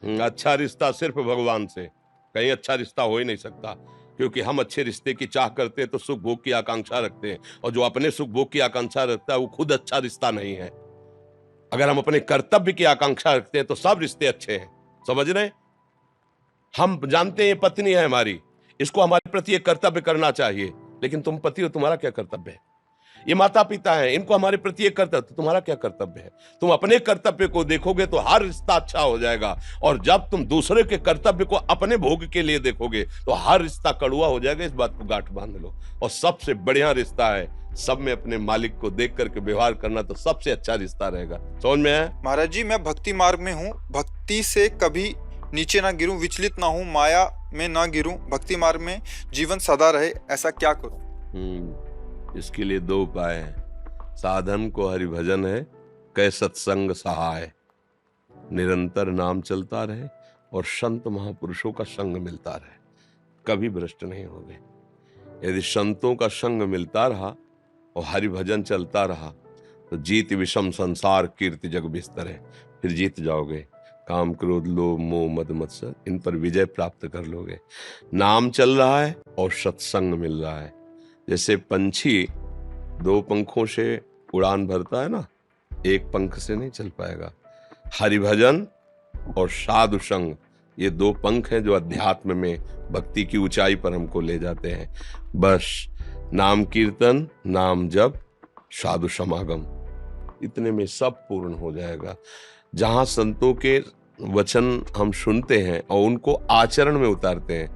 अच्छा रिश्ता सिर्फ भगवान से, कहीं अच्छा रिश्ता हो ही नहीं सकता। क्योंकि हम अच्छे रिश्ते की चाह करते हैं तो सुख भोग की आकांक्षा रखते हैं, और जो अपने सुख भोग की आकांक्षा रखता है वो खुद अच्छा रिश्ता नहीं है। अगर हम अपने कर्तव्य की आकांक्षा रखते हैं तो सब रिश्ते अच्छे हैं। समझ रहे हैं? हम जानते हैं ये पत्नी है हमारी, इसको हमारे प्रति एक कर्तव्य करना चाहिए, लेकिन तुम पति हो, तुम्हारा क्या कर्तव्य है? ये माता पिता हैं, इनको हमारे प्रति एक कर्तव्य, तो तुम्हारा क्या कर्तव्य है? तुम अपने कर्तव्य को देखोगे तो हर रिश्ता अच्छा हो जाएगा, और जब तुम दूसरे के कर्तव्य को अपने भोग के लिए देखोगे तो हर रिश्ता कड़वा हो जाएगा। इस बात को गांठ बांध लो। और सबसे बढ़िया रिश्ता है सब में अपने मालिक को देख करके व्यवहार करना, तो सबसे अच्छा रिश्ता रहेगा। समझ में आया? महाराज जी, मैं भक्ति मार्ग में हूँ, भक्ति से कभी नीचे ना गिरूं, विचलित ना हूँ, माया में ना गिरूं, भक्ति मार्ग में जीवन सदा रहे, ऐसा क्या करूं? इसके लिए दो उपाय हैं। साधन को हरिभजन है, कै सत्संग सहाय, निरंतर नाम चलता रहे और संत महापुरुषों का संग मिलता रहे, कभी भ्रष्ट नहीं होगे। यदि संतों का संग मिलता रहा और हरिभजन चलता रहा तो जीत विषम संसार कीर्ति जग बिस्तरे, फिर जीत जाओगे। काम क्रोध लोभ मोह मद मत्सर, इन पर विजय प्राप्त कर लोगे। नाम चल रहा है और सत्संग मिल रहा है। जैसे पंछी दो पंखों से उड़ान भरता है ना, एक पंख से नहीं चल पाएगा। हरिभजन और साधु संग, ये दो पंख हैं जो अध्यात्म में भक्ति की ऊंचाई पर हमको ले जाते हैं। बस नाम कीर्तन, नाम जप, साधु समागम, इतने में सब पूर्ण हो जाएगा। जहां संतों के वचन हम सुनते हैं और उनको आचरण में उतारते हैं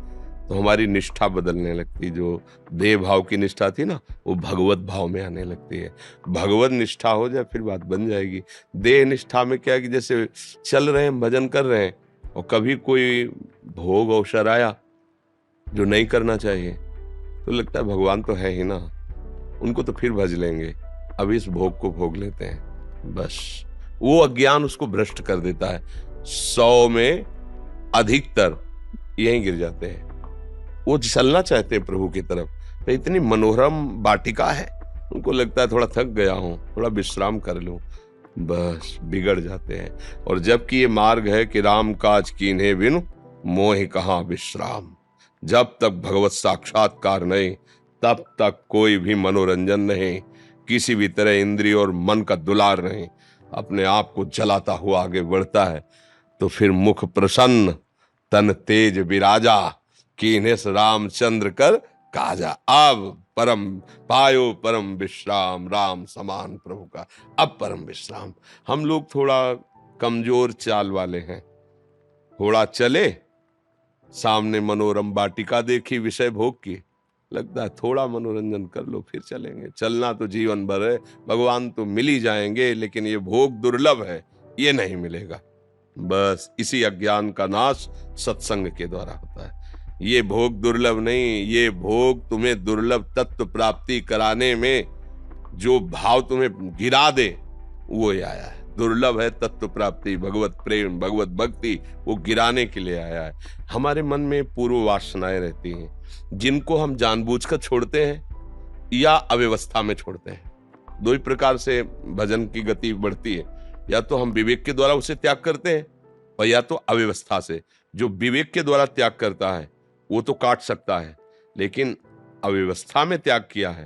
तो हमारी निष्ठा बदलने लगती। जो देह भाव की निष्ठा थी ना, वो भगवत भाव में आने लगती है। भगवत निष्ठा हो जाए फिर बात बन जाएगी। देह निष्ठा में क्या है कि जैसे चल रहे हैं, भजन कर रहे हैं, और कभी कोई भोग अवसर आया जो नहीं करना चाहिए तो लगता है भगवान तो है ही ना, उनको तो फिर भज लेंगे, अब इस भोग को भोग लेते हैं। बस वो अज्ञान उसको भ्रष्ट कर देता है। 100 में अधिकतर यहीं गिर जाते हैं। वो चलना चाहते हैं प्रभु की तरफ, तो इतनी मनोरम वाटिका है, उनको लगता है थोड़ा थक गया हूं, थोड़ा विश्राम कर लूं, बस बिगड़ जाते हैं। और जबकि ये मार्ग है कि राम काज कीन्हे बिनु मोहि कहां विश्राम, जब तक भगवत साक्षात्कार नहीं तब तक कोई भी मनोरंजन नहीं, किसी भी तरह इंद्रिय और मन का दुलार नहीं। अपने आप को जलाता हुआ आगे बढ़ता है तो फिर मुख प्रसन्न तन तेज विराजा, कीन्हे रामचंद्र कर काजा। अब परम पायो परम विश्राम, राम समान प्रभु का अब परम विश्राम। हम लोग थोड़ा कमजोर चाल वाले हैं, थोड़ा चले, सामने मनोरम वाटिका देखी विषय भोग की, लगता है थोड़ा मनोरंजन कर लो फिर चलेंगे। चलना तो जीवन भर है, भगवान तो मिल ही जाएंगे, लेकिन ये भोग दुर्लभ है, ये नहीं मिलेगा। बस इसी अज्ञान का नाश सत्संग के द्वारा होता है। ये भोग दुर्लभ नहीं, ये भोग तुम्हें दुर्लभ तत्व प्राप्ति कराने में जो भाव तुम्हें गिरा दे वो आया है। दुर्लभ है तत्व प्राप्ति, भगवत प्रेम, भगवत भक्ति, वो गिराने के लिए आया है। हमारे मन में पूर्व वासनाएं रहती हैं जिनको हम जानबूझकर छोड़ते हैं या अव्यवस्था में छोड़ते हैं। दो ही प्रकार से भजन की गति बढ़ती है, या तो हम विवेक के द्वारा उसे त्याग करते हैं और या तो अव्यवस्था से। जो विवेक के द्वारा त्याग करता है वो तो काट सकता है, लेकिन अव्यवस्था में त्याग किया है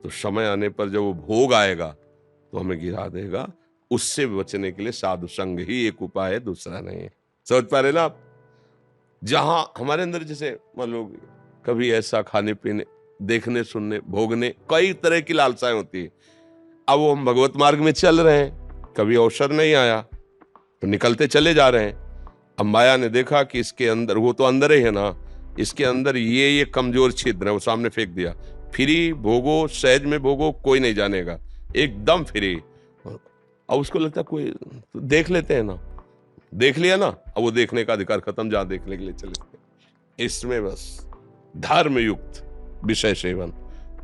तो समय आने पर जब वो भोग आएगा तो हमें गिरा देगा। उससे बचने के लिए साधु संग ही एक उपाय है, दूसरा नहीं है। समझ पा रहे ना आप? जहां हमारे अंदर जैसे मान लो कभी ऐसा खाने पीने, देखने, सुनने, भोगने, कई तरह की लालसाएं होती है। अब वो हम भगवत मार्ग में चल रहे हैं, कभी अवसर नहीं आया तो निकलते चले जा रहे हैं। अब माया ने देखा कि इसके अंदर, वो तो अंदर ही है ना, इसके अंदर ये कमजोर छिद्र है, वो सामने फेंक दिया। फ्री भोगो, सहज में भोगो, कोई नहीं जानेगा, एकदम फ्री। अब उसको लगता है कोई तो देख लेते हैं ना, देख लिया ना, अब वो देखने का अधिकार खत्म, जहां देखने के लिए चले गए। इसमें बस धर्म युक्त विषय सेवन,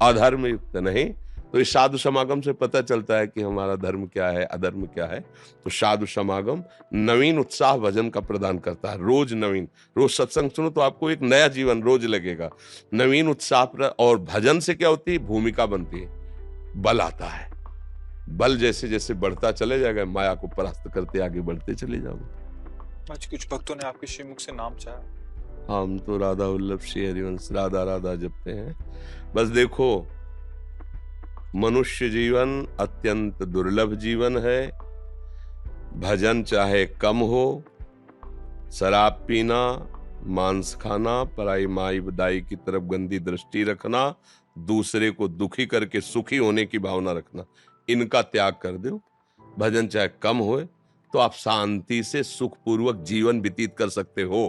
अधर्म युक्त नहीं। तो इस साधु समागम से पता चलता है कि हमारा धर्म क्या है, अधर्म क्या है। तो साधु समागम नवीन उत्साह भजन का प्रदान करता है। रोज नवीन, रोज सत्संग सुनो तो आपको एक नया जीवन रोज लगेगा, नवीन उत्साह। और भजन से क्या होती है, भूमिका बनती है, बल आता है। बल जैसे जैसे बढ़ता चले जाएगा, माया को परास्त करते आगे बढ़ते चले जाओगे। आज कुछ भक्तों ने आपके श्रीमुख से नाम चाहा। हम तो राधा वल्लभ श्री हरिवंश राधा राधा जपते हैं। बस देखो, मनुष्य जीवन अत्यंत दुर्लभ जीवन है। भजन चाहे कम हो, शराब पीना, मांस खाना, पराई माई दाई की तरफ गंदी दृष्टि रखना, दूसरे को दुखी करके सुखी होने की भावना रखना, इनका त्याग कर दो। भजन चाहे कम हो तो आप शांति से सुखपूर्वक जीवन व्यतीत कर सकते हो।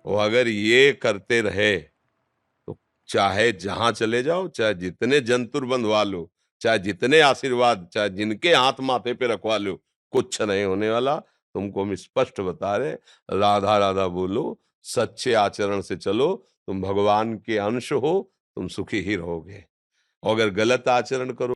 और अगर ये करते रहे तो चाहे जहां चले जाओ, चाहे जितने जंतुर बंधवा लो, चाहे जितने आशीर्वाद, चाहे जिनके हाथ माथे पे रखवा लो, कुछ नहीं होने वाला। तुमको हम स्पष्ट बता रहे, राधा राधा बोलो, सच्चे आचरण से चलो, तुम भगवान के अंश हो, तुम सुखी ही रहोगे। और अगर गलत आचरण करो